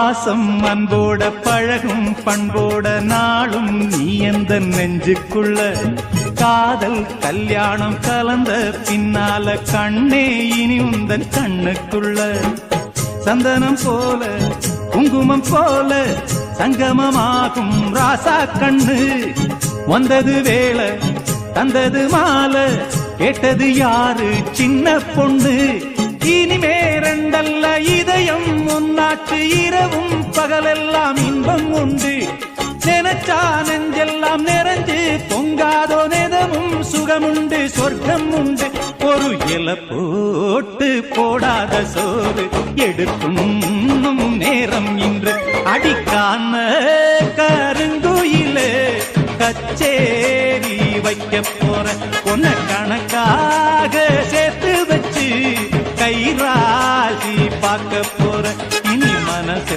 பாசம் அன்போட பழகும் பண்போட நாளும் நீ எந்த நெஞ்சுக்குள்ள காதல் கல்யாணம் கலந்த பின்னால கண்ணே இனி உந்தன் கண்ணுக்குள்ள சந்தனம் போல குங்குமம் போல சங்கமமாகும் ராசா கண்ணு வந்தது வேளை தந்தது மாலை கேட்டது யாரு சின்ன பொண்ணு இனிமே ரெண்டல்ல இதயம் ஒன்னாச்சு இரவும் பகலெல்லாம் இன்பம் உண்டு நினைச்சா நெஞ்செல்லாம் நிறைஞ்சு பொங்காதோ நெதமும் சுகமுண்டு சொர்க்கம் உண்டு ஒரு இல போட்டு போடாத சோறு எடுக்கும் நேரம் இன்று அடிக்கான கருங்குயிலே கச்சேரி வைக்க போற பொன்ன கணக்காக